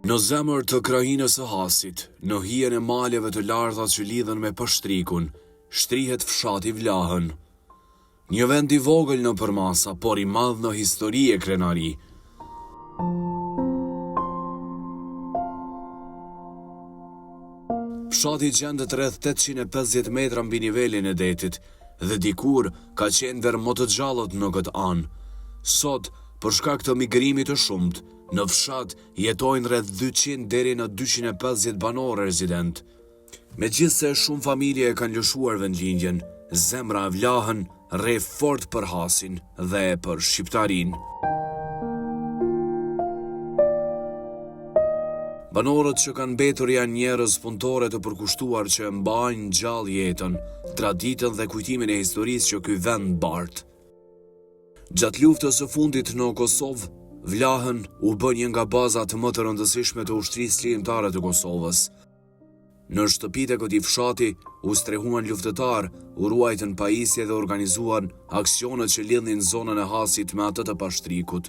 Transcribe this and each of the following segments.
Në zemër të krajinës së Hasit, në hijen e maleve të larta që lidhen me Pashtrikun, shtrihet fshati Vlahën. Një vend i vogël në përmasa, por i madh në histori e krenari. Fshati gjendet rreth 850 metra mbi nivelin e detit dhe dikur ka qenë ndër më të gjallët në këtë anë. Sot, për shkak të migrimit të shumt, në fshat jetojnë rreth 200 deri në 250 banorë rezident. Megjithse shumë familje e kanë lëshuar vendlindjen, zemra e Vlahën rre fort për Hasin dhe për shqiptarinë. Banorët që kanë mbetur janë njerëz punëtore të përkushtuar që mbajnë gjallë jetën, traditën dhe kujtimin e historisë që ky vend bart. Gjatë luftës së fundit në Kosovë, Vlahën u bë një nga bazat më të rëndësishme të ushtrisë lirëtare të Kosovës. Në shtëpitë e këtij fshati u strehuan luftëtar, u ruajtën pajisje dhe organizuan aksionet që lidhnin zonën e Hasit me atë të Pashtrikut.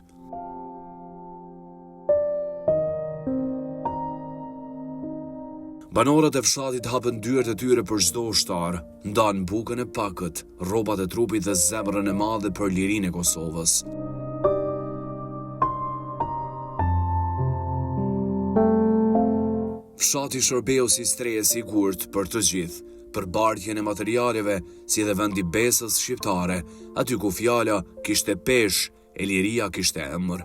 Banorët e fshatit hapën dyert e tyre për çdo ushtar, ndanë bukën e pakët, rrobat e trupit dhe zemrën e madhe për lirinë e Kosovës. Fshati shërbeu si streje sigurt për të gjithë, për bardhjen e materialeve, si dhe vendi besës shqiptare, aty ku fjala kishte peshë, e liria kishte emër.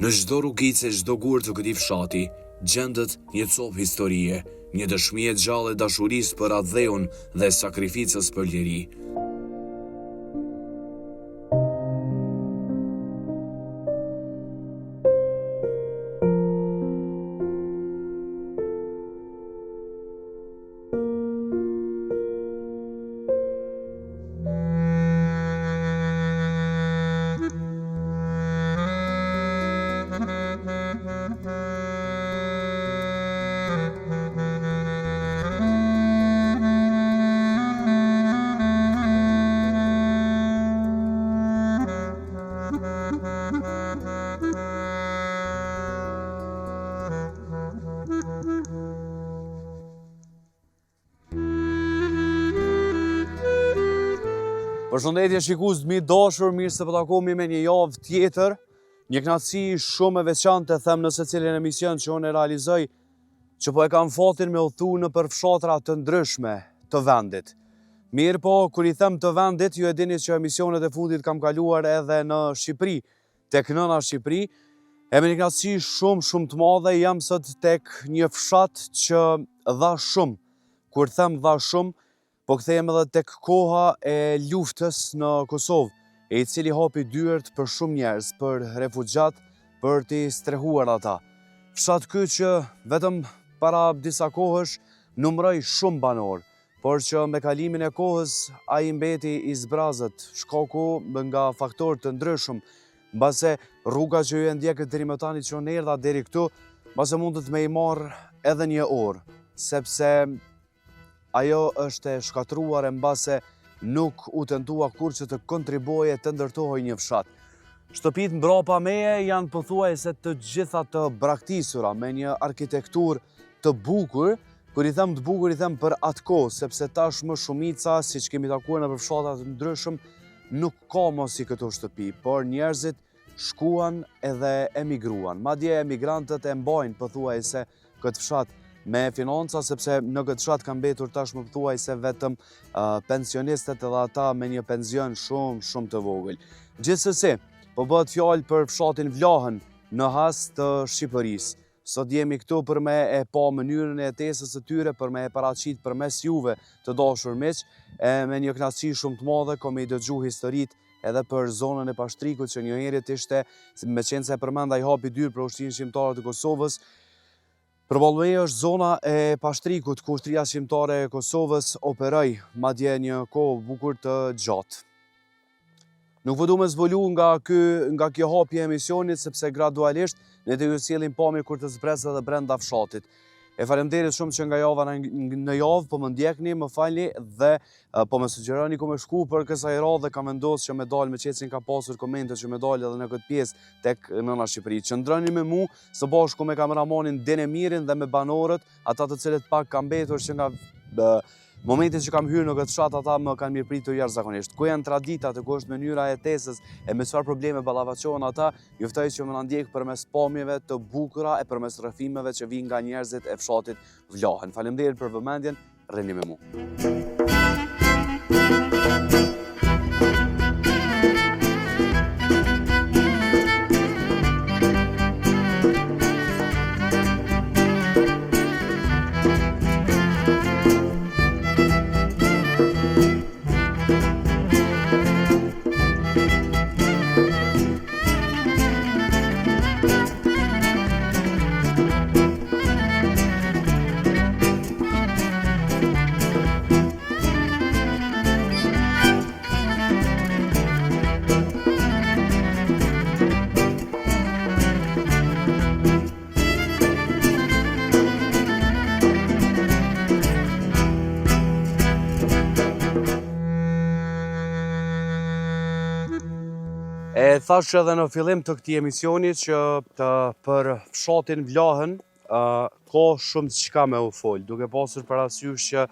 Në çdo rrugice, çdo gur të këtij fshati, gjendet një copë historie, një dëshmi e gjallë e dashurisë për atë dheun dhe sakrificës për liri. Përshëndetje shikues të mi dashur, mirë se po takohemi me një javë tjetër. Një kënaqësi shumë e veçantë them në secilin emision që unë e realizoj, që po e kam fatin me udhëtu në për fshatra të ndryshme të vendit. Mirë po, kur i them të vendit, ju e dini që emisionet e fundit kam kaluar edhe në Shqipëri, tek nëna Shqipëri. E me një kënaqësi shumë të madhe, jam sot tek një fshat që dha shumë. Kur them dha shumë, po kthehem edhe tek koha e luftës në Kosovë, i cili hapi dyert për shumë njerëz, për refugjat, për t'i strehuar ata. Fshat ky që vetëm para disa kohësh numroi shumë banor, por që me kalimin e kohës ai mbeti i zbrazët, shkaku nga faktorë të ndryshëm, mbase rruga që ju e ndjekët deri më tani që unë erdha deri këtu, mbase mundet me i marr edhe një orë, sepse ajo është e shkatruar e mbase nuk u tentua kur që të kontribuoje të ndërtohej një fshat. Shtëpitë mbrapa meje janë pothuajse të gjitha të braktisura, me një arkitekturë të bukur. Kur i them të bukur, i them për atë kohë, sepse tashmë shumica, siç kemi takuar në fshatra të ndryshëm, nuk ka mos si këto shtëpi, por njerëzit shkuan edhe emigruan. Madje emigrantët e mbajnë pothuajse këtë fshat me financa, sepse në këtë fshat kanë mbetur tashmë pothuajse vetëm pensionistët edhe ata me një pension shumë të vogël. Gjithsesi, po bëhet fjalë për fshatin Vlahën në Has të Shqipërisë. Sot jemi këtu për me e pa mënyrën e jetesës së tyre, për me e paraqit përmes juve të dashur miq, me një kënaqësi shumë të madhe, kom i dëgju historitë edhe për zonën e Pashtrikut, që një herët ishte, me qenë se përmenda i hapi dyert për ushtrinë shqiptare të Kosovës. Përballë është zona e Pashtrikut, ku ushtria shqiptare e Kosovës operoi, madje një kohë bukur të gjatë. Nuk vë du me zvolu nga kjo hapje e emisionit, sepse gradualisht ne të ju sjellim pamje kur të zbresë edhe brenda fshatit. E faleminderit shumë që nga java në javë po më ndjekni, më falni dhe po më sugjeroni ku më shku për kësaj radhe kam vendosur që me dalë me qecin ka pasur komente që me dalë edhe në këtë pjesë tek nëna Shqipëri. Qëndroni me mu së bashku me kameramanin Denemirin dhe me banorët, ata të cilët pak kam mbetur që nga momentin që kam hyrë në këtë fshat ata më kanë mirëpritur jashtëzakonisht. Ku janë traditat, ku është mënyra e jetesës e me çfarë probleme ballafaqohen ata, ju ftoj që më na ndjek përmes pamjeve të bukura e përmes rrëfimeve që vijnë nga njerëzit e fshatit Vlahen. Faleminderit për vëmendjen, rrini me mu. E thash edhe në fillim të këtij emisioni që për fshatin Vlahen ka shumë çka me u fol, duke pasur parasysh që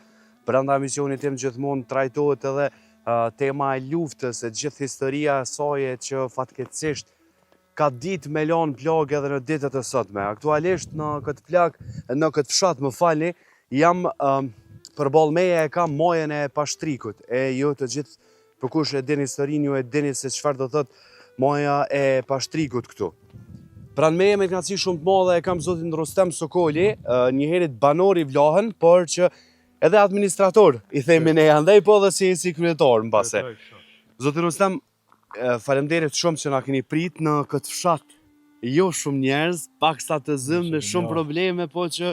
brenda emisionit tim gjithmonë trajtohet edhe tema e luftës, e gjithë historia e saj që fatkeqësisht ka ditë me lanë plagë edhe në ditët e sotme. Aktualisht në këtë plagë, në këtë fshat, më falni, jam përballë meje e kam majën e Pashtrikut. E ju të gjithë për kush e dini historinë, ju e dini se çfarë do thotë maja e Pashtrikut këtu. Pranë meje me kënaqësi shumë të madhe e kam zotin Rustem Sokoli, njëherët banor i Vlahen, por që edhe administrator i themi ne andaj po edhe si kryetar mbase. Zotin Rustem, faleminderit shumë që na keni prit në këtë fshat. Jo shumë njerëz, paksa të zëm me shumë probleme, po që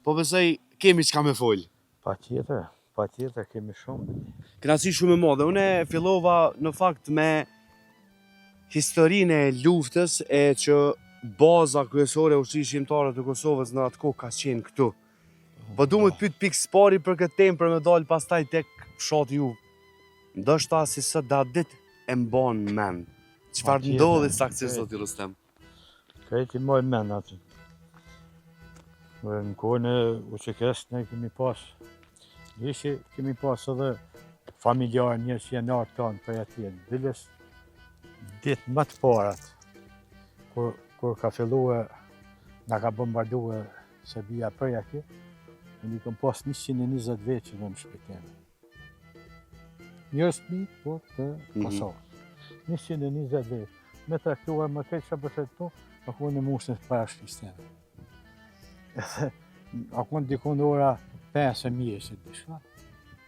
po besoj kemi çka me fol. Patjetër kemi shumë. Kënaqësi shumë e madhe. Unë fillova në fakt me historinë e luftës e që baza kryesore e ushtrisë shqiptare të Kosovës në atë kohë ka qenë këtu. Po du më të pyet pikë spari për këtë temë për me dalë pastaj tek fshati ju. Ndoshta si sot da ditë e mban mend. Çfarë ndodhi saktësisht zoti Rustem? Krejti moj mend aty. Në kohën e UÇK-s ne kemi pas kemi pas edhe familjarë njerëz që janë artë tanë për atje. Diles ditë më të parat, kur ka filluar, na ka bombarduar Serbia për atje, ne kam pas 120 vjet që në shpëtim. Njerëz të po të Kosovës. 120 vjet. Me traktuar më këtë që përse këtu, ako në mushën të parashkisë. Ako në dikon ora 5 mjesë të dishka,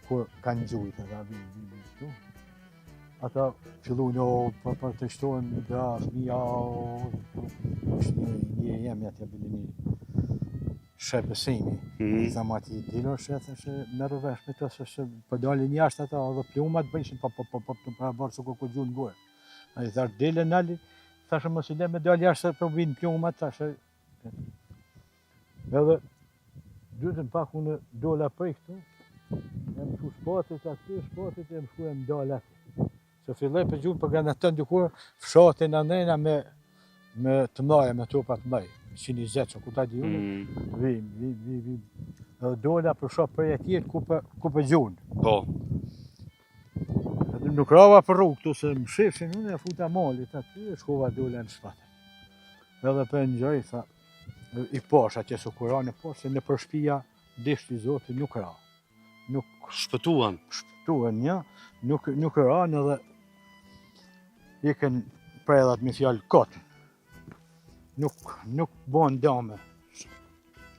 kur kanë gjujtë edhe vinë këtu. Ata fillu për të shtojnë dhe fëmija, është një jemi atje bëllë një shërbësimi. Zamati dilor që thëshë merru vesh me të se për dalin jashtë ata edhe plumat bëjshin për bërë që ku gjunë ngurë. A i tharë dile nali, thashë mos i le me dalë jashtë për vinë plumat, thashë. Edhe dytën pak unë dola për këtu, jam shu shpatit aty, shpatit jam shu e më dalë aty. Se filloj për gjumë për granatën dykur, fshatin anena me të mlaja, me topat mëj, 120 që ku ta di unë, vim. Edhe dola për shop për e tjetë ku për gjunë. Po. Edhe nuk rava për rrugë këtu, se më shifshin unë e futa malit aty, e shkova dola në shpatin. Edhe për në gjoj, tha, i posh atje su kura në posh, se në për shpia dishti zoti nuk ra. Nuk shpëtuan. Shpëtuan, ja, nuk ra edhe iken predhat me fjallë kotë. Nuk bon dame.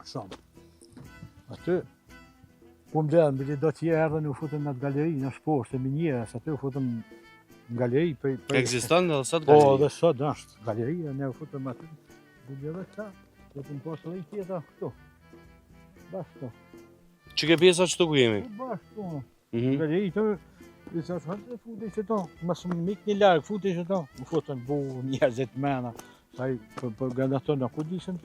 Shumë. Aty, ku më dhe mbili do t'je erdhe në futëm në galeri, në shposhtë, e minjerës, aty u futëm në galeri. Ekziston edhe sot galeri? Po, dhe sot është galeria, ne u futëm aty. Dhe dhe ta. Do të më posë dhe i tjeta këtu. Bashkë këtu. Që ke pjesa që të ku jemi? Bashkë këtu. Galeri të, i sa shëtë dhe futi që to. Mësë më mik një largë, futi që to. Më futën bu njerëzit mena. Ai për gadaton ku dishin.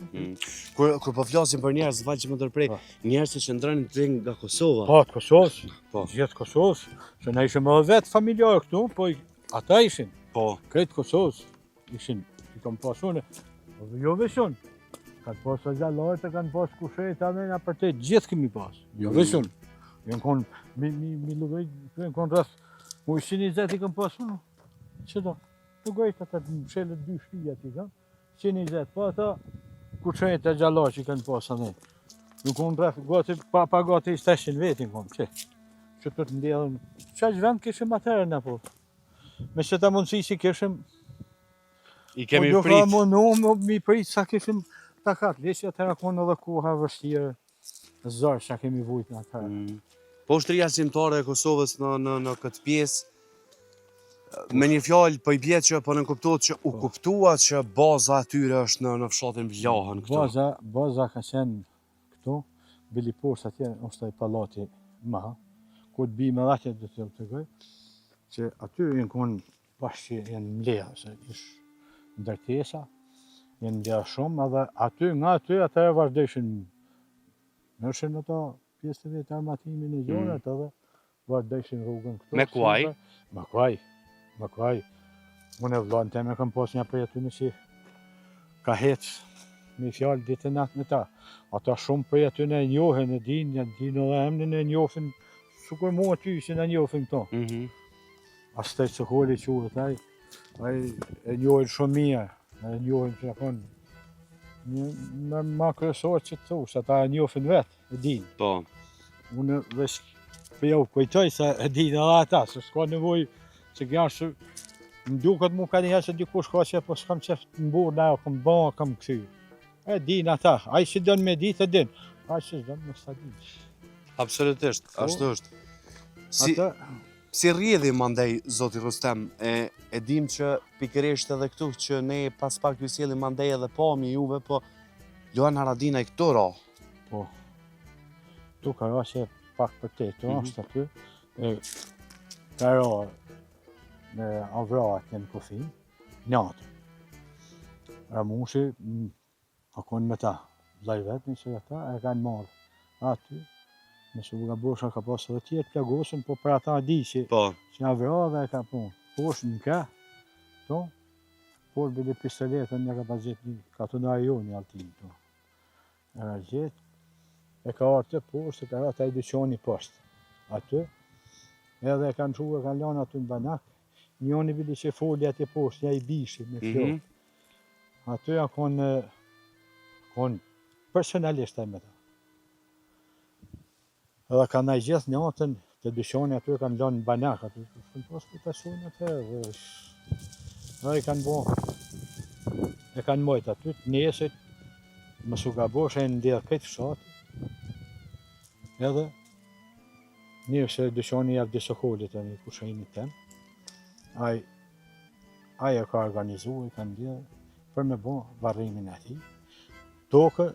Kur po flasim për njerëz, vaj që më tërprej, Po. njerëz që qëndronin të nga Kosova. Po, të Kosovës. Po. Gjithë Kosovës. Se na ishim edhe vetë familjarë këtu, po ata ishin. Po. Kretë Kosovës ishin, i kam pasune. Jo veshun. Kanë pas gjallarët e kanë pas kushet, amena për te gjithë kemi pas. Jo veshun. Jënë konë, mi lugaj, jënë konë rrëth, mu 120 i kam pas unë. Që do? Lugajt ata të mshelët 2 shtija ti kam. 120, po ata kushet e gjallarë që i kanë pas anë. Nuk konë rrëth, gati, pa gati i 800 vetin konë, që? Që të të ndjelën, që aq vend kishim atërën në po. Me që ta mundësi që kishim, I kemi po, prit. Po mi prit sa kishim takat, lesja të rakon edhe koha vështirë, zërë që kemi vujt në atërë. Po ushtria shqiptare e Kosovës në këtë pjesë, me një fjalë po i bie që po nënkuptohet që u kuptua që baza atyre është në fshatin Vlahën këtu. Baza ka qenë këtu, bili poshtë atje, është ai pallati ma, ku të bime dhe atje dhe të tregoj, që aty jenë konë bashkë që jenë mledhë, se ish ndërtesa, jenë mledhë shumë, edhe aty, nga aty, atëre vazhdojshin, nëshin ato pjesë të vetë armatimin e zonët, edhe vazhdojshin rrugën këtu. Me kuaj? Me kuaj. Unë e vllajën teme kam pas një prej aty në që ka hecë me fjalë ditë e natë me ta. Ata shumë prej aty në njohen, e din edhe emnin e njofin, sukur mu aty që në njofin këto. As të që holi quhet ai e njohin shumë mirë, e njohin që konë në ma kryesor që të thush, ata e njofin vetë, e din. Po. Unë veç për jau kujtoj se e din edhe ata, se s'ka nevoj që janë që më duket mu ka njëherë se dikush ka që po s'kam qef të mburë, na kam ba, kam këthy. E din ata, ai që dënë me ditë e din, ai që s'dënë më s'ta din. Absolutisht, ashtu është. Si rrjedhi mandej, Zoti Rustem, e dim që pikërisht edhe këtu që ne pas pak ju sjellim mandej edhe pami juve, po Luan Haradina i këtu ra. Po, tu ka ra që pak për te, tu është aty, ka ra në avrat në kufin, natë. Ramushi, akon me ta, vlaj vetë që ata e kanë marrë aty. Nëse u gabosha ka pas edhe tjetë plagosën, po për ata di që nga vra dhe e ka punë. Poshtë në ka, por bile pistoletën një ka pas gjithë një, ka të në ajo një altin. E ka gjithë, e ka artë të poshtë, e ka artë a i dyqoni poshtë. Aty, edhe e kanë quë, e kanë lanë aty në banak, njoni bile që foli aty poshtë, një i bishi me flokë. Aty a konë personalisht e me ta. Edhe ka naj gjithë njëtën të dyshoni aty kanë lanë në banak aty. Kanë pas për personë atë dhe i kanë bo. E kanë mojtë aty të nesit, më su gabosh e në ndedhë këtë fshatë. Edhe njërë se dyshoni javë disokolit e një kushenit tem. Ai e ka organizu, i kanë ndedhë për me bo varrimin e ti. Tokë,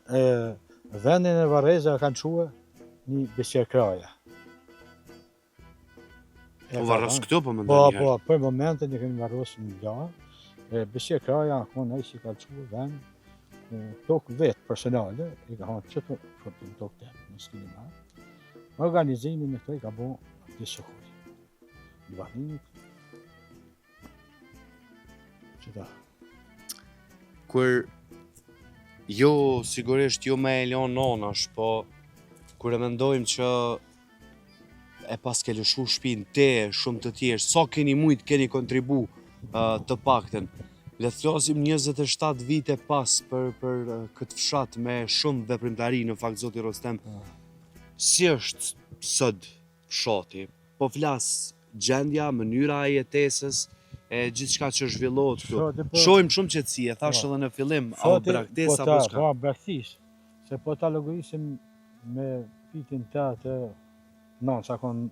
vendin e varreza kanë quë një besqerkraja. Po varros këtu po më Po, ndonjëherë. po, për momentin e kemi varros në Vlahë. Besqerkraja konë ai që ka quë vend, tokë vetë personale, i ka hanë që të shërtim tokë temë, në s'kini marë. Organizimin e këto i ka bo disokolli. Në varrimit. Që ta. Kur jo, sigurisht jo me Elion nonash, po kur e mendojmë që e pas ke lëshu shpinë te, shumë të tjerë, sa keni mujt keni kontribu të pakten. Le të flasim 27 vite pas për këtë fshat me shumë veprimtari në fakt Zoti Rustem. Si është sot fshati? Po flas gjendja, mënyra e jetesës, e gjithçka që zhvillohet këtu. Shohim shumë qetësi, e thash edhe në fillim, apo braktesa apo çka? Po, braktis. Se po ta llogarisim me pitin të nënë, sa konë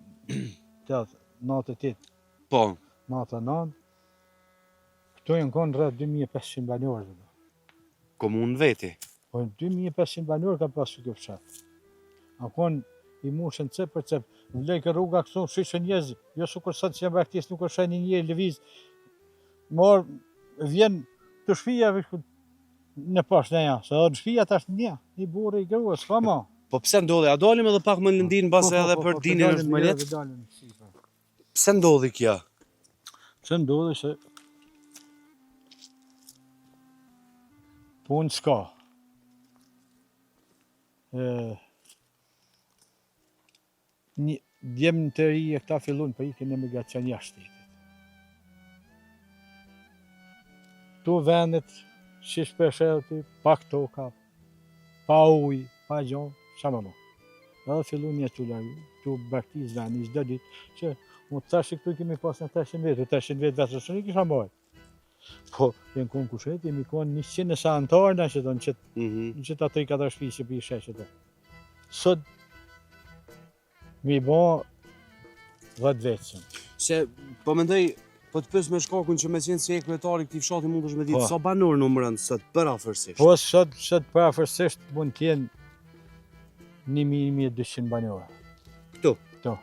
98. Po. 99. Këto jenë konë rrët 2500 banorë. Komunë veti? Po 2500 banorë ka pasur kjo fshat. A konë i mushën cep për cep. Në lejke rruga këtu, shishë njëzë, jo su kërë sot që jam braktis, nuk është një një lëviz. Vjen të shpia në poshtë në janë, se edhe në shpia tash një, i burë i grua, s'ka ma. Po pse ndodhi? A dalim edhe pak më në lëndin base edhe për dinin është më letë? Pse ndodhi kja? Pse ndodhi se punë s'ka. Djemë të ri e këta fillun për ikin e migracion jashtë shtetit. Tu vendet, shish për shelti, pak toka, pa uj, pa gjonë, qa më më. Edhe fillun një të largu, tu baktiz vendi, çdo ditë, që mu të tash që këtu kemi pas në 300 vetë, 300 vetë vetë së kisha mbajt. Po, jenë konë kushet, jemi konë 100 nësa antarë, në që të në që të 3-4 shpi që për i sheshet. Sot, mi bo 10 vetësëm. Se, po mendoj, po të pës me shkakun që me qenë si e kryetari këtij fshati mund është me ditë Po. sa banor numërën sot për afërsisht. Po, sot për afërsisht mund t'jenë 1.200 banorë. Këtu. Këtu.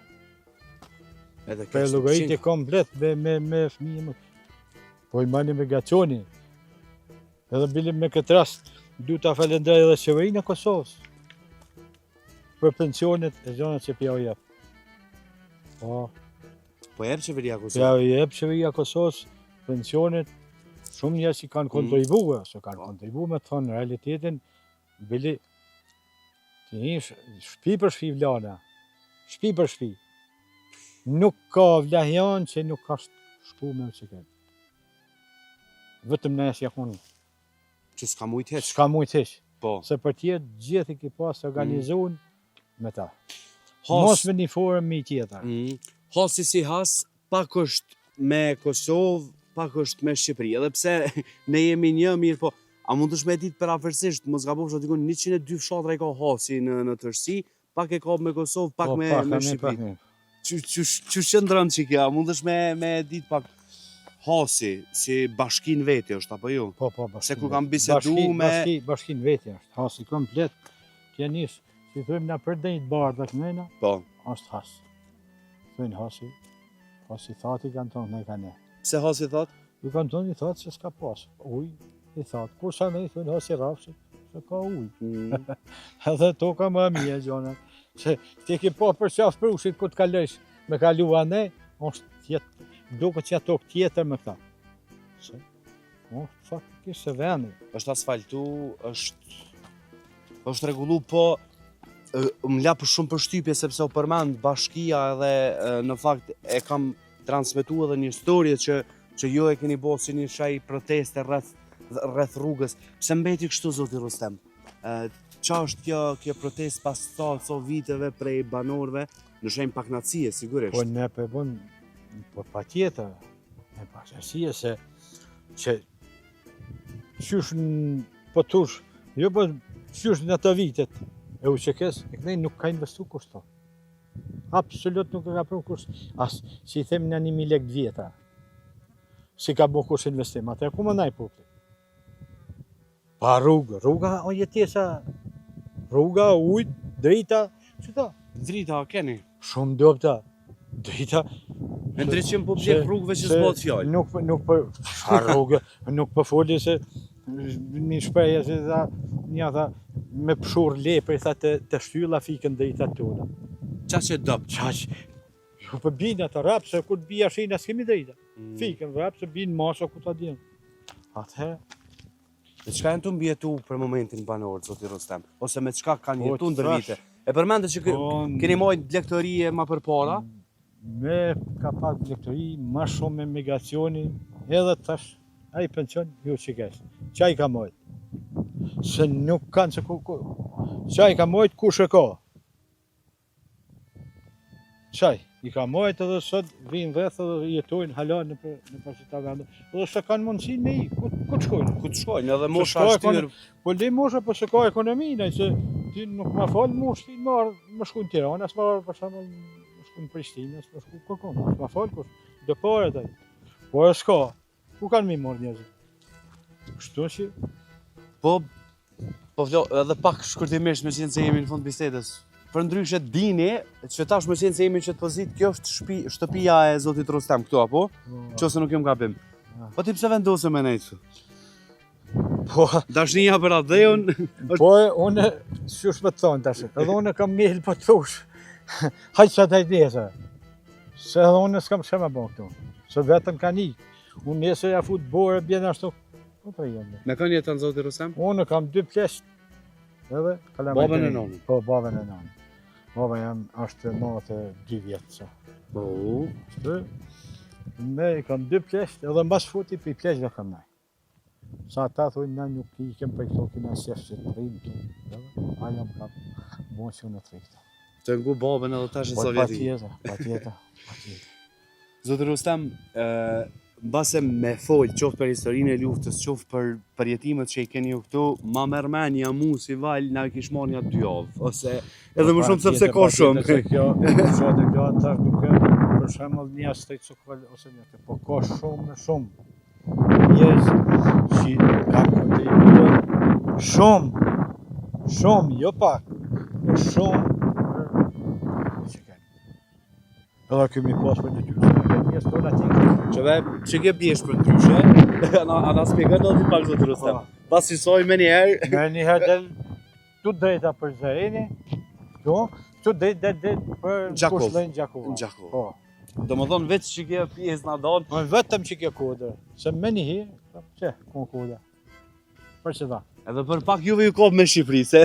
Edhe Për llogaritje komplet me fëmijë. Po i mani migracioni. Edhe bilim me këtë rast, du ta falenderoj edhe qeverinë e Kosovës për pensionet e zonat që pja u jep. Po, Po jep qeveria pja Kosovë. u jep qeveria Kosovës pensionet, shumë njerëz që kanë kontribuar, se kanë kontribuar me thonë në realitetin, bili të një shpi për shpi vlana, shpi për shpi. Nuk ka vlahjan që nuk ka shku me që këtë. Vetëm nëse jakun, Që s'ka mujt heq. s'ka mujt heq. Po. Se për tjetë gjithë i ki pas organizuar me ta. Has- Mos me një forëm mi tjetër. Hasi si has, pak është me Kosovë, pak është me Shqipëri. Edhe pse ne jemi një mirë, po a mund të me ditë për afërsisht, mos gabofsh aty ku 102 fshatra i ka hasi në tërësi, pak e ka me Kosovë, pak Po, me Shqipëri. pak. Që shëndron që kja, mund është me ditë pak hasi, si bashkin veti është, apo jo? Po, bashkin. Se kur kam bisedu me- Bashkin veti është, hasi komplet. Kja njës, si thujmë na për dhejt bardhak nëjna, Po, është hasi. Thujnë hasi thati kanë tonë, ne ka ne. pse hasi thot? Ju kanë tonë i thati se s'ka pas, uj, i thati. Kur sa ne i thujnë hasi rafshi, se ka uj. Edhe toka më mje, gjona. Se ti ke pa për qafë për ushit ku të kalësh me kalua ne, është tjetë, duke që ato tjetër me këta. Se, faktikisht se vendi. Është asfaltu, është rregullu, po më la për shumë përshtypje sepse u përmend bashkia edhe në fakt e kam transmetu edhe një historie që ju e keni bërë si një shaj proteste rreth rrugës. Pse mbeti kështu zoti Rustem? Qa është kjo protest pas so viteve prej banorëve në shenjë paknacie sigurisht. Po ne për bën, po pa tjetër, me paknacie se që qysh po tush, jo po qysh në të vitet e uqekes, e kënej nuk ka investu kushto. Absolut nuk e ka pru kusht, as si i themi në 1.000 lek vjeta. Si ka bo kusht investim, atë e ku më naj popli. Pa rruga o jetesa, rruga, ujt, drita, qëta? Drita keni. Shumë dopta, drita. Me ndryqim po bjek rrugëve që s'bot fjallë. Nuk për rrugë, nuk për foli se një shpreje se tha me pëshur lepër, tha të shtylla fikën drita tona. Qa që dëpt? Qaq, ju për binë atë rapë, se kur të bia shina s'kemi drita. Fikën rapë, se binë masa ku ta dinë. Atëherë, Me qka janë të mbjetu për momentin banor, zoti Rustem? Ose me qka kanë Po, jetu ndër thash. vite? E përmende që keni mojnë lektorie ma përpara? me ka pak lektori, ma shumë me migracioni, edhe tash, a i pension, ju që kesh. Qaj ka mojt? Se nuk kanë që qaj ka mojt, kush e ka? Qaj, i ka mojt edhe sot vinë rreth edhe jetojnë hala në për qëta vende. Edhe se kanë mundësin me i, ku të shkojnë? Ku të shkojnë, edhe mosha s'ka shtyrë. Po le mosha, po se ka ekonomina, se ti nuk ma falë mosh, ti më shku në Tirana, s'ma marrë për shembull më shku në Prishtinë, s'ma shku kërkom, s'ma falë kush, do pare taj. Po e s'ka, ku kanë mi marrë njerëzit? Kështu që, Po vlo, edhe pak shkurtimisht me qenë se jemi në fund bisedës. Për ndryshe dini që tash me qenë se jemi në qëtë pozit, kjo është shtëpia e zotit Rustem këtu, apo? Qose nuk jem gabim. Ja. Po ti pse vendose me nejtë? Po, Dashnia për atë dheun. po unë, që shme të thonë tash, edhe unë kam ngell për të thush. Hajtë që të idese. Se edhe unë s'kam që me bon këtu. Se vetëm ka një. Unë nese ja fut bore, bjene ashtu. Po të jemi. Me kënë jetë në zoti Rustem? Unë kam 2 plesht. Edhe kalamaj. Babën e nonën? Po, babën e nonën. Baba jam është 92 vjetë që. Po. Ashtu. Ne i kam 2 plesht, edhe mbas futi për i pleshtve kam naj. Sa ta thuj, na nuk i kem për këto kina sefë që të rrimë këtu. A jam kam bon që unë të rikëta. Të ngu babën edhe tash në Po, Sovjetik. pa tjetër. Zotë Rustem, base me folë, qoftë për historinë e luftës, qoftë për përjetimet që i keni ju këtu, ma mërmenja mu si valë na kish marrë një 2 javë, ose edhe më shumë sepse ka shumë. Kjo, shote kjo tash duke, për shembull një astaj cukval ose një të, po ka shumë njerëz që kanë kontribuar shumë, jo pak, po shumë që kanë. Edhe kemi pas për detyrë, njerëz tonë aty. Që ke bjesh për ndryshe, ana spjegën edhe ti pak Zotë Rustem. Pas i soj me njerë. Me njëherë del tu drejta për Zereni, tu drejta për Gjakov. Kushlën Gjakova. Gjakov. Po. Do më thonë veç që ke pjesë në donë. Po vetëm që ke kodër, se me njëherë, që, ku kodër. Për që da. Edhe për pak juve ju kopë me Shqipëri, se...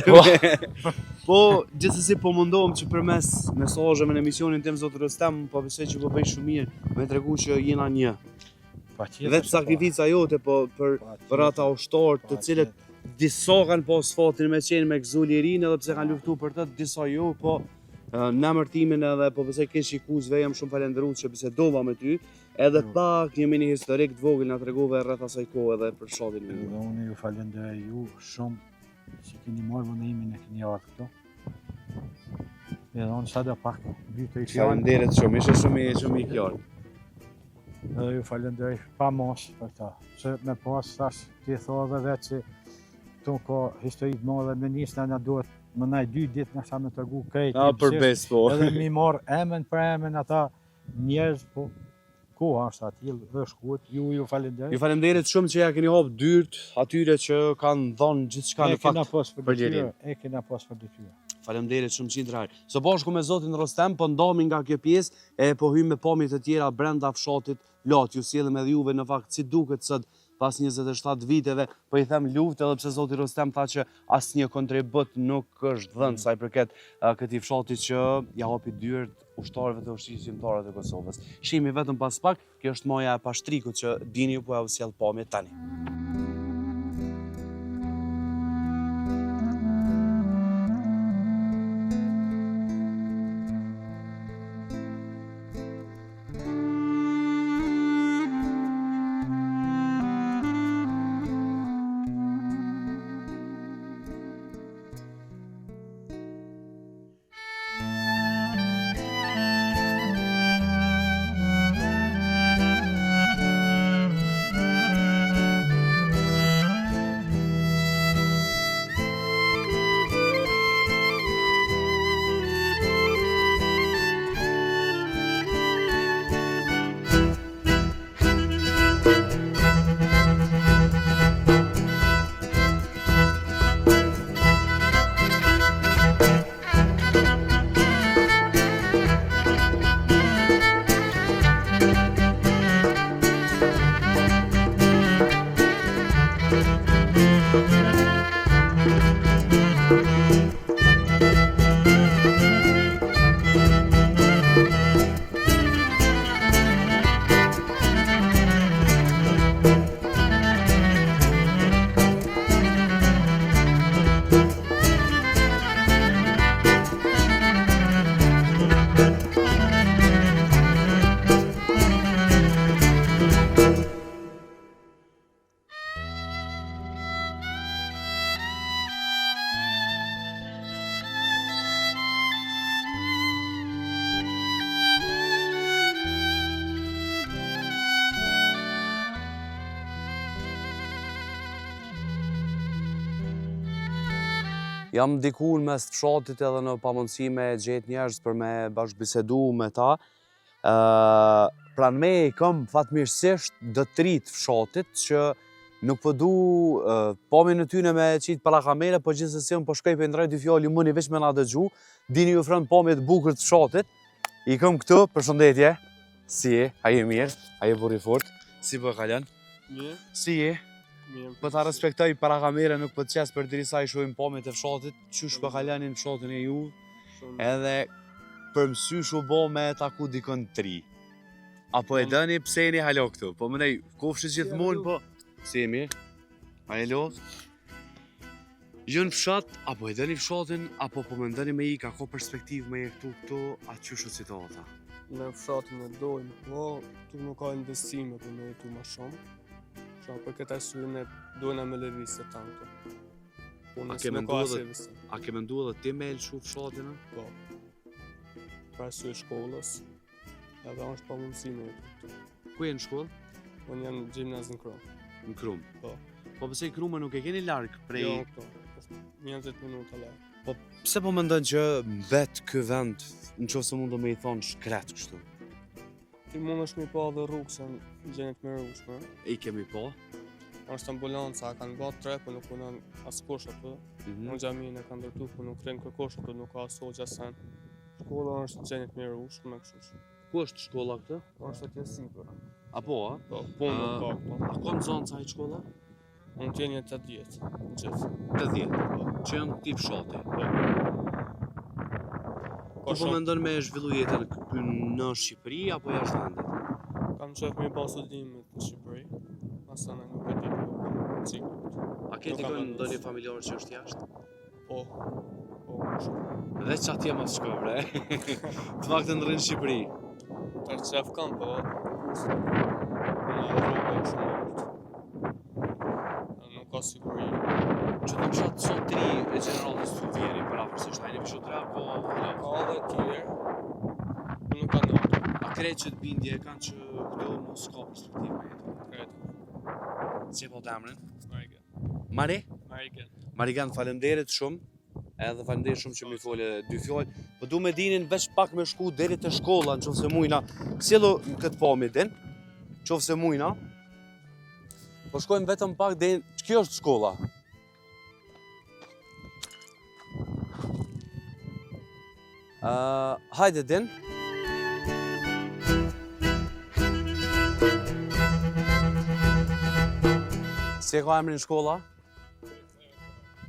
Po, gjithsesi po mundohem që përmes mesazheve në emisionin tim Zotë Rustem, po besoj që po bëj shumë mirë me tregu që jena një. Vetë sakrifica jote, po për ata ushtarë të cilët disa kanë pas fatin me qenë me gëzu lirin edhe pse kanë luftu për të, disa jo, po në emërtimin edhe po besoj ke shikuesve jam shumë falendërues që bisedova me ty, edhe pak një mini historik të vogël na tregove rreth asaj kohe edhe për shotin me Dhe unë ju falenderoj ju shumë që keni marrë vendimin e keni ardhur këtu. Edhe unë sa do pak bytë i fjalë. Faleminderit shumë, ishe shumë i qartë. Edhe ju falenderoj pa mos për ta. Se me pas tash ti thua edhe vetë që këtu ka histori të madhe me nisna na duhet më naj 2 ditë na sa me tregu krejt. Përbes po. Edhe mi marr emën për emën ata njerëz po ku është aty dhe shkuat ju falenderoj. Ju faleminderit shumë që ja keni hap dyrt atyre që kanë dhënë gjithçka në fakt për lirin. E kena pas për detyrë. Faleminderit shumë qindrar. Së bashku me Zotin Rustem po ndahemi nga kjo pjesë e po hyjmë me pamje të tjera brenda fshatit Lat. Ju sjellim edhe juve në fakt si duket sot pas 27 viteve, po i them luftë edhe pse Zoti Rustem tha që asnjë kontribut nuk është dhënë sa i përket këtij fshati që ja hapi dyert ushtarëve të ushtrisë shqiptare të Kosovës. Shihemi vetëm pas pak, kjo është moja e Pashtrikut që dini ju po ja u sjell pamje tani. Jam dikun mes fshatit edhe në pamundësi me gjetë njerëz për me bashkëbisedu me ta. Pranë me i kam fatmirësisht dëtrit fshatit që Nuk po du pamjen në tyne me qitë para kamere, po gjithsesi unë po shkoj për ndrej dy fjallë ju mëni veç me na dëgju, dini ju ofron pamje të bukur të fshatit. I këm këtu, përshëndetje. Si je? A je mirë? A je burri fort? Si po kalon? Mirë. Si je? Mirë. Po ta respektoj para kamere, nuk po të qes për dirisa i shohim pamjet e fshatit, qysh po kalonin fshatin e ju, edhe për mësysh u bo me taku dikon të ri. Apo e dëni pse jeni halo këtu? Po më nej, kofshit gjithmonë, po... Si e mirë? A e lodh? Jo në fshat, apo e dëni fshatin, apo po më ndëni me i ka ko perspektiv me e këtu, a qysh o situata? Në fshatin e dojmë, po tu nuk ka investime për me jetu ma shumë. Qa për këtë arsye ne dojna me lëvizje tanto. Po nësë nuk ka asë investim. A ke mendu edhe ti me elshu fshatin? Po. Për arsye shkollës, edhe është pa mundësi me jetu. Ku e në shkollë? Unë jam gjimnaz në Krum. Në Krum. Po. Po pëse i Krumë nuk e keni larg prej... Jo, këto. 20 minuta larg. Po pse po mendon që mbet ky vend, nëse mundu me i thonë shkret kështu? Ti mund është mi pa dhe rrugë se në gjenit me rrushme. I kemi po? Është ambulanca, kanë bërë tre, po nuk punon as kush atë. Në xhamin e kanë ndërtu, po nuk rrin kërkosh atë, nuk ka sogja sen. Shkolla është në gjenit me rrushme, kështu. Ku është shkolla këtë? Është atje sipër. Apo, a? Po, punë nuk ka këto. A ka në zonë ca i shkolla? Unë t'jen një 80, në gjithë. 80, që janë ti fshati. Po. Ku po mendon me zhvillu jetën këtu në Shqipëri apo jashtë vendit? Kam qef me pas udimit në Shqipëri. Asana nuk e di ku cikut. A ke dikon ndonjë familjar që është jashtë? Po. Po, shumë. Veç atje mas shko, bre. Të faktën në rrinë Shqipëri. Tash qef kam, po. Në rrugë e shumë urt. Nuk ka siguri. Që të fshat sot tri e generalës të vjeri për afërsisht, a jeni fshat tre apo... Ka dhe tjerë, po nuk ka ndonjë. A krejt që të bindje kanë që këtu mos ka perspektivë me jetë? Kretë. Si e po të emrin? Marigen. Mari? Marigen. Marigan, falemderit shumë, edhe falemderit shumë që mi fole dy fjallë, po du me dinin veç pak me shku deri të shkolla, në qofë se mujna, sjelu në këtë pamit din, qofë se mujna, po shkojmë vetëm pak dhe që kjo është shkolla? Hajde din. Si e ka emrin shkolla?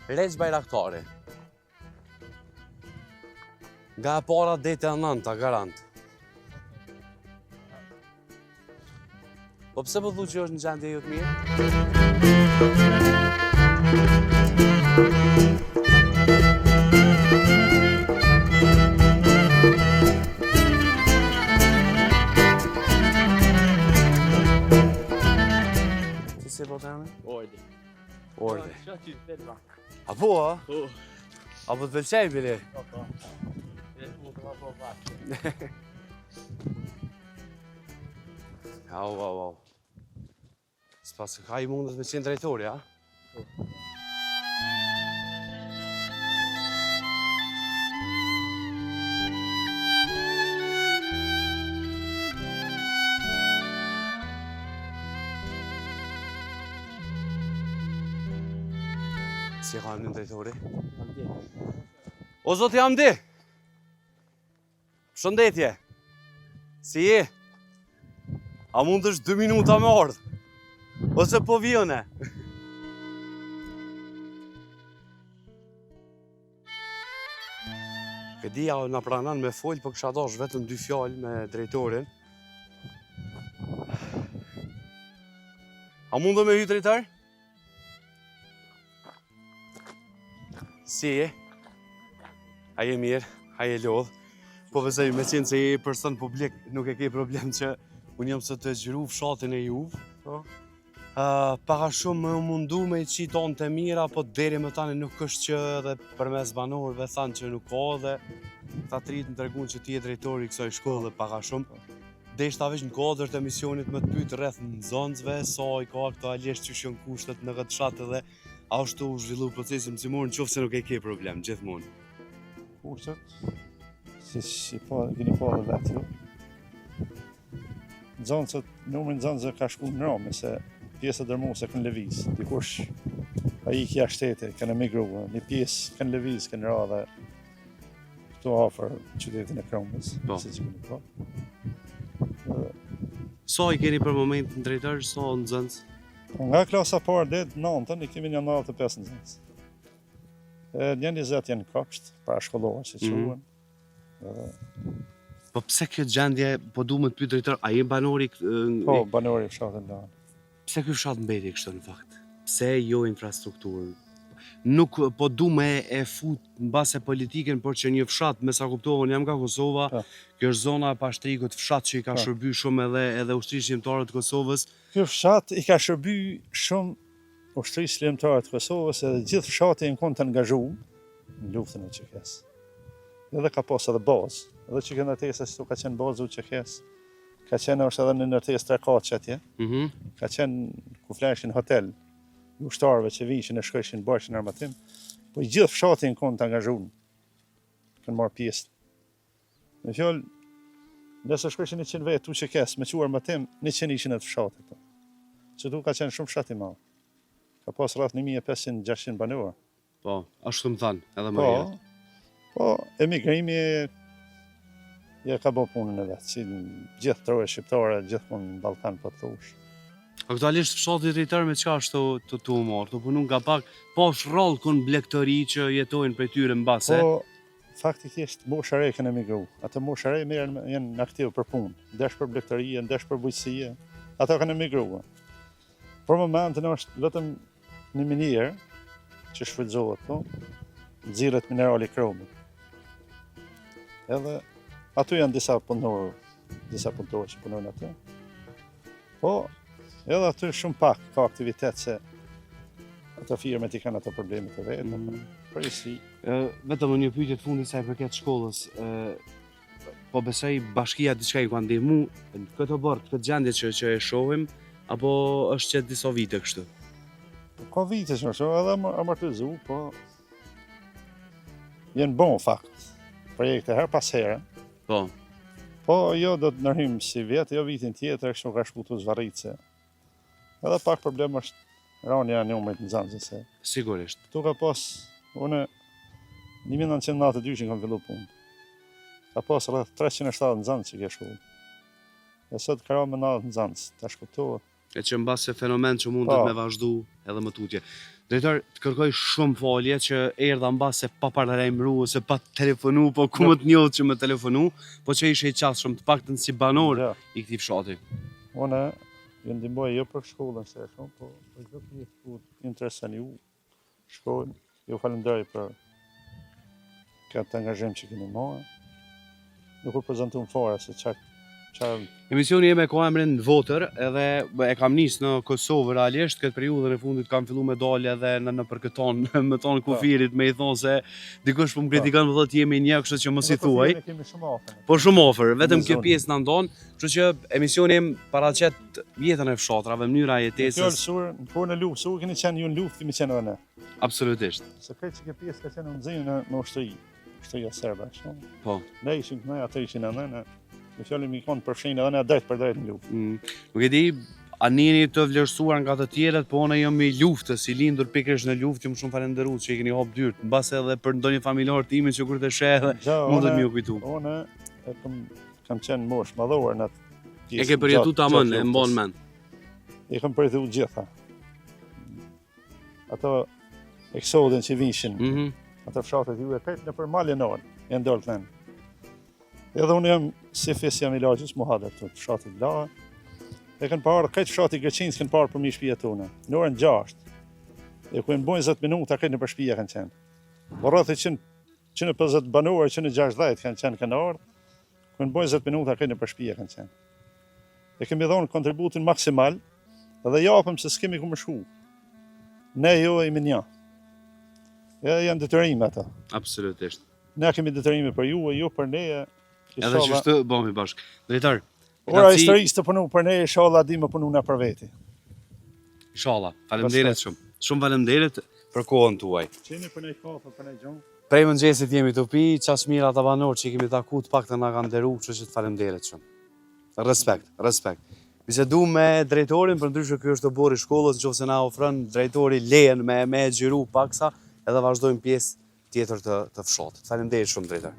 Reç Bajraktari. Nga e para dete e nënta, garant. Po pse po thu që është në gjendje jo të mirë? Ti si po të emrin? Ordi. Ordi. Qa që të të A po, a? Po. A po të pëlqej, bile? Po. E ku të ma po vakë. Au. S'pas ka i mundet me qenë drejtori, a? Si e ka emrin drejtori? O zoti Hamdi! Shëndetje! Si je? A mund është 2 minuta me ardhë? Ose po vjone? Këdia në pranan me folë, po kësha dash vetëm 2 fjallë me drejtorin. A mund me hy drejtar? Si je? A je mirë? A je lodhë? Po vëzëj, me qenë se je person publik, nuk e ke problem që unë jam së të gjyru fshatin e juvë. Para shumë më mundu me i qitë onë të mira, po deri më tani nuk është që edhe përmes banorëve thanë që nuk ka dhe ta tritë në tregun që ti e drejtori i kësaj shkolle para shumë. Deshta veç në kodër të misionit më të pytë rreth në zonësve, sa i ka këto aljesht që shën kushtet në këtë shatë dhe ashtu u zhvillu procesin mësimor në qofë se nuk e ke problem, gjithmonë. Kushtet, si keni po dhe vetë ju. Zonësët, numërin zonësët ka shku në Romë, se pjesë të dërmuese kanë lëviz. Dikush ai kja shtete, kanë emigruar, një pjesë kanë lëviz, kanë ra dhe këtu afër qytetin e Kromës, Po. siç keni po. Sa i keni për momentin drejtar, sa nxënës? Nga klasa parë deri në 9-ën i kemi një 95 nxënës. Një 20 janë kopsht, parashkollore si quhen. Po pse kjo gjendje, po du më të pyet drejtar, a je banori Po, banori i fshatit Lan. pse ky fshat mbeti kështu në fakt? Pse jo infrastrukturë? Nuk po du me e fut në base politiken, por që një fshat, me sa kuptohen, jam nga Kosova, Po. kjo është zona e Pashtrikut, fshat që i ka Po. shërby shumë edhe ushtrisë shqiptare të Kosovës. Ky fshat i ka shërby shumë ushtrisë shqiptare të Kosovës edhe gjithë fshati në kon të angazhuar në luftën e Çekës. Edhe ka pas edhe bazë, edhe që kënë ndërtesa që ka qenë bazë u Çekës. Ka qenë është edhe në ndërtesë 3 kaçë atje. Ka qenë ku flashin hotel ushtarëve që vishin e shkojshin bashkë në armatim, po i gjithë fshati në kon të angazhuar. Kanë marrë pjesë. Me fjalë, nëse shkojshin 100 vetë u Çekës me quar armatim, 100 ishin atë fshatit. Që tu ka qenë shumë fshat i madh. Ka pas rreth 1500-600 banor. Po, ashtu më thanë, edhe më Po, herët. po, emigrimi ja ka bë punën e vet, si gjithë troje shqiptare, gjithmonë në Ballkan po thosh. Aktualisht fshati drejtar me çka është të humor, të punun nga pak, po është rroll kun blegtëri që jetojnë prej tyre mbase. Po, faktikisht mosha re kanë emigruar. Ato mosha re janë aktiv për punë, ndesh për blegtëri, ndesh për bujqësi. Ato kanë emigruar. Për momentin është vetëm një minier që shfrytëzohet, po, nxirret minerali kromi. Edhe aty janë disa punëtorë që punojnë aty. Po, edhe aty shumë pak ka aktivitet se ato firmet i kanë ato problemet e vetë, përgjithësi. Vetëm një pyetje të fundit sa i përket shkollës. Po besoj bashkia diçka i ka ndihmu në këtë bord, këtë gjendje që e shohim, apo është që disa vite kështu? Ka vite që është, edhe amortizu, po jenë bon fakt. Projekte her pas here. Po. Po jo do të nërhym si vjetë, jo vitin tjetër, kështu ka shkutu zvarritse. Edhe pak problem është rania e numrit në Zanzi se. Sigurisht. Tu ka pas, une 1992 që kam fillu punë. Ka pas rreth 370 në Zanzi që ke shku. E sot ka ra me 90 në Zanzi, ta shkutohet. E që në base fenomen që mundet Po. me vazhdu edhe më tutje. Drejtar, të kërkoj shumë falje që erdha në base pa paralajmëruar, se pa telefonu, po ku më të njohët që më telefonu, po që ishe i qasshëm të paktën si banor Ja. i këtij fshati. Une, ju ndihmoj jo për shkollën se shumë, po për çdo pjesë ku interesan ju shkojnë. Ju falenderoj për këtë angazhim që keni marrë. Nuk u prezantuam fare se çfarë Emisioni jeme ka emrin Votër, edhe e kam nisë në Kosovë realisht, këtë periudhën e fundit kam fillu me dalë edhe në për këton, me tonë kufirit, me i thonë se dikush po më kritikan më thotë jemi një, kështu që mos i thuaj. Kemi shumë afër. Po shumë ofër, vetëm Në kjo zonë. pjesë na ndonë, kështu që emisioni im paraqet jetën e fshatrave, mënyra e Kjo jetesës, sur, në kohën e luftës, u keni qenë ju në luftë, kemi qenë edhe ne. absolutisht. Se këtë që ke pjesë ka qenë në nxjerrje në ushtri, ushtria serbe, kështu. Po. Ne ishim këtu, atë ishin edhe ne. Me fjalën mi konë përfshin edhe ne drejt për drejt në luftë. Nuk e di, a njeni të vlerësuar nga të tjerët, po unë jam i luftës, i lindur pikërisht në luftë, jam shumë falenderues që i keni hap dyrt, mbase edhe për ndonjë familjar timin që kur të sheh edhe mund të më u kujtu. Unë e kam qenë mosh madhore në atë pjesë. E ke përjetu tamam, e gjatë mbon luftës. mend. E kam përjetu gjitha. Ato eksodin që vishin, ato fshatet ju e këtë në për Maljenor, e ndollë të nënë. Edhe unë jam si fes jam i lagjës, muhadet të fshatet la. E kanë parë, këtë fshati Greqinës kanë parë për mi shpija tona, në orën 6. E ku e në bojnë 10 minuta këtë në për shpija kanë qenë. Rreth 150 banor, 160 kanë qenë kanë ardhë, ku e në bojnë 10 minuta këtë në për shpija kanë qenë. E kemi dhonë kontributin maksimal, edhe japëm se s'kemi ku më shku. Ne jo e minja. E janë detyrime ata. Absolutisht. Ne kemi detyrime për ju e ju për ne. Edhe që shtë bëmi bashkë. Drejtar, ora historisë të punu për ne, inshallah di më punu na për veti. Inshallah, faleminderit shumë. Shumë faleminderit për kohën tuaj. Qeni për ne kafe, për ne gjonë. Prej mëngjesit jemi të pi, qas mira të banor që i kemi taku të pak të nga kanë deru, që të faleminderit shumë. Respekt. bisedu me drejtorin, për ndryshe ky është dobori i shkollës, nëse na ofron drejtori lejen me xhiru paksa, edhe vazhdojmë pjesë tjetër të fshatit. Faleminderit shumë drejtor.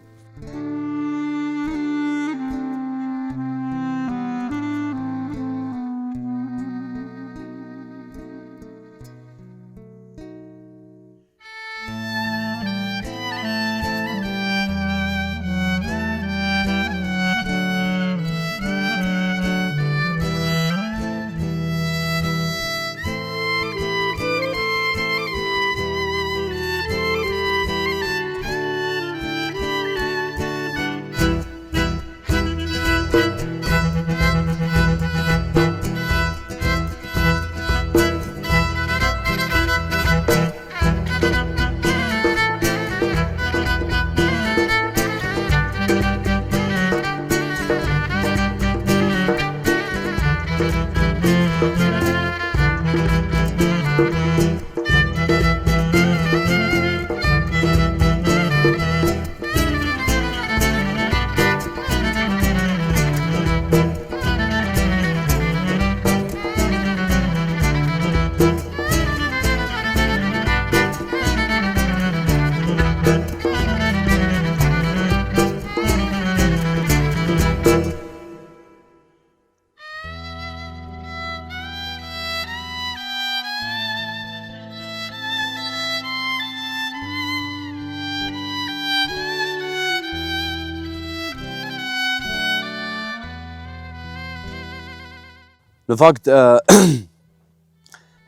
Në fakt,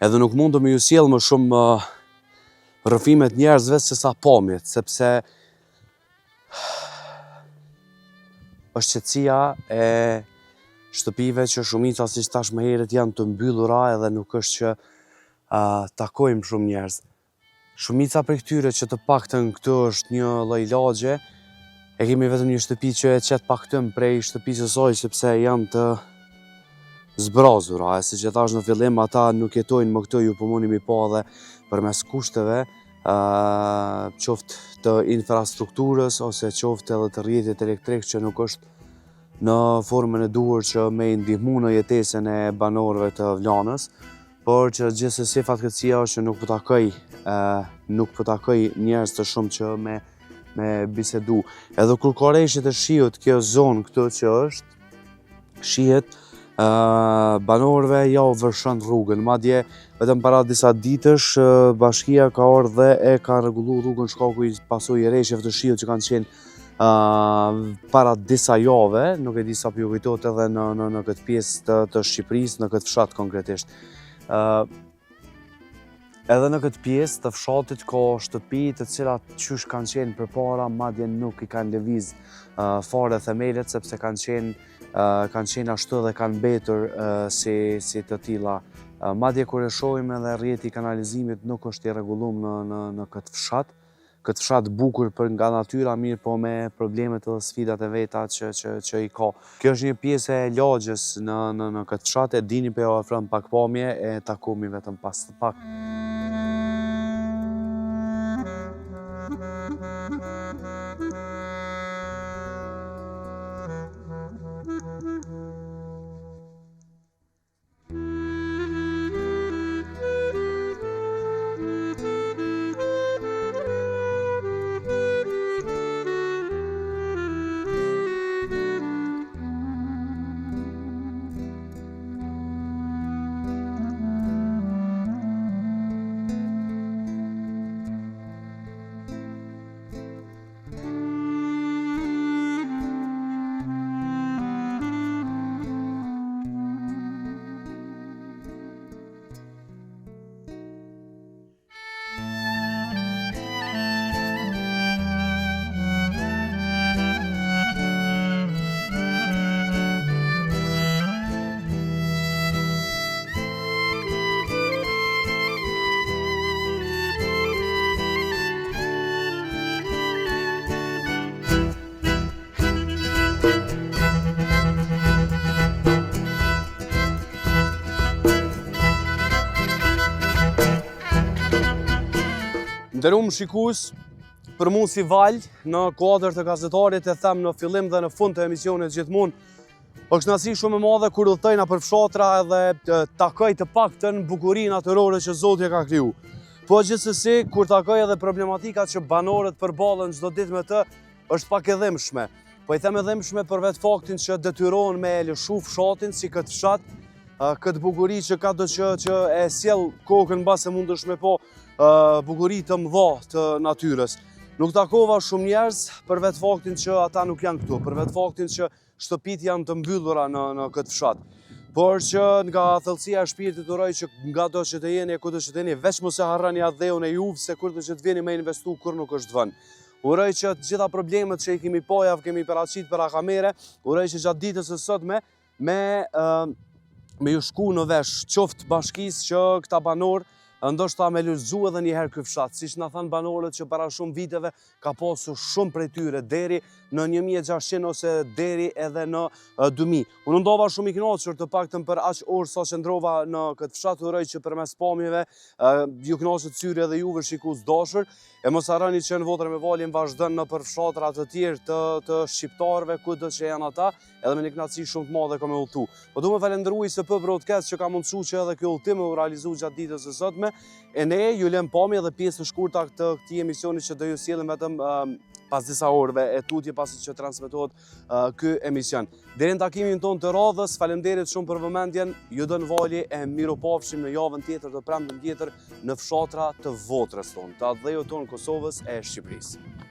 edhe nuk mund të më ju sjell më shumë rrëfimet njerëzve se sa pamjet, sepse është qetësia e shtëpive që shumica, siç thash më herët, janë të mbyllura edhe nuk është që takojmë shumë njerëz. Shumica prej këtyre që të paktën këtu është një lloj lagje, e kemi vetëm një shtëpi që e qet paktën prej shtëpisë së saj, sepse janë të zbrazura, siç e thash në fillim, ata nuk jetojnë më këtu, ju po mundi mi pa edhe përmes kushteve, qoftë të infrastrukturës ose qoftë edhe të rrjetit elektrik që nuk është në formën e duhur që me i ndihmu në jetesën e banorëve të Vlanës, por që gjithsesi fatkeqësia është që nuk po takoj njerëz të shumë që me bisedu. Edhe kur ka reshjet e shiut kjo zonë këtu që është, shihet banorëve ja u vërshon rrugën, madje vetëm para disa ditësh bashkia ka ardhur dhe e ka rregulluar rrugën shkaku i pasojë rreshjeve të shiut që kanë qenë para disa jave, nuk e di sa po ju kujtohet edhe në këtë pjesë të Shqipërisë, në këtë fshat konkretisht. Edhe në këtë pjesë të fshatit ka shtëpi të cilat qysh kanë qenë përpara, madje nuk i kanë lëviz fare themelet, sepse kanë qenë ashtu dhe kanë mbetur si të tilla. Madje kur e shohim edhe rrjeti i kanalizimit nuk është i rregulluar në këtë fshat bukur për nga natyra, mirë po me problemet dhe sfidat e veta që i ka. Kjo është një pjesë e lagjes në këtë fshat, e dini për jo ofron pak pamje, e takomi vetëm pas të pak. Nderuar shikues, për mua si Val, në kuadër të gazetarit e them në fillim dhe në fund të emisionit gjithmonë, është kënaqësi shumë e madhe kur udhtojnë nëpër fshatra edhe takoj të paktën bukurinë natyrore që Zoti e ka kriju. Po gjithsesi, kur takoj edhe problematikat që banorët përballen çdo ditë me të, është pak e dhimbshme. Po i them e dhimbshme për vetë faktin që detyrohen me e lëshu fshatin si këtë fshat, këtë bukuri që ka do që e sjell kokën mbase mundesh me po bukuri të mëdha të natyrës. Nuk takova shumë njerëz për vetë faktin që ata nuk janë këtu, për vetë faktin që shtëpit janë të mbyllura në këtë fshat. Por që nga thellësia e shpirtit uroj që nga do që të jeni e kudo që të jeni, veç mos e harroni atë dheun e juve se kur do që të vjeni me investu kur nuk është vën. Uroj që të gjitha problemet që i kemi po javë kemi paraqit para kamere, uroj që gjatë ditës së sotme me ju shku në vesh qoftë bashkisë që këta banor ndoshta me lulëzu edhe njëherë ky fshat, siç na thanë banorët që para shumë viteve ka pasur shumë prej tyre deri në 1600 ose deri edhe në 2000. Unë ndova shumë i kënaqur të paktën për aq orë sa që ndrova në këtë fshat, uroj që përmes pamjeve ju kënaqet syri edhe juve shikues dashur. E mos harroni që në Votrën me Valin vazhdon nëpër fshatra të tjerë të shqiptarëve kudo që janë ata, edhe me një kënaqësi shumë të madhe kam udhëtu. Po du me falenderoj SP Broadcast që ka mundësu që edhe kjo udhëtim u realizu gjatë ditës së sotme. E ne ju lëm pamje dhe pjesë të shkurta të këtij emisioni që do ju sjellim vetëm pas disa orëve e tutje pasi që transmetohet ky emision. Deri në takimin tonë të radhës, faleminderit shumë për vëmendjen. Ju don Vali e miropafshim në javën tjetër të premten tjetër në fshatra të Votrës tonë, të adhëut tonë Kosovës e Shqipërisë.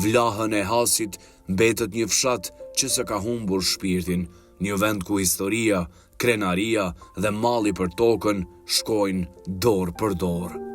Vlahën e Hasit mbetet një fshat që s'e ka humbur shpirtin, një vend ku historia, krenaria dhe malli për tokën shkojnë dorë për dorë.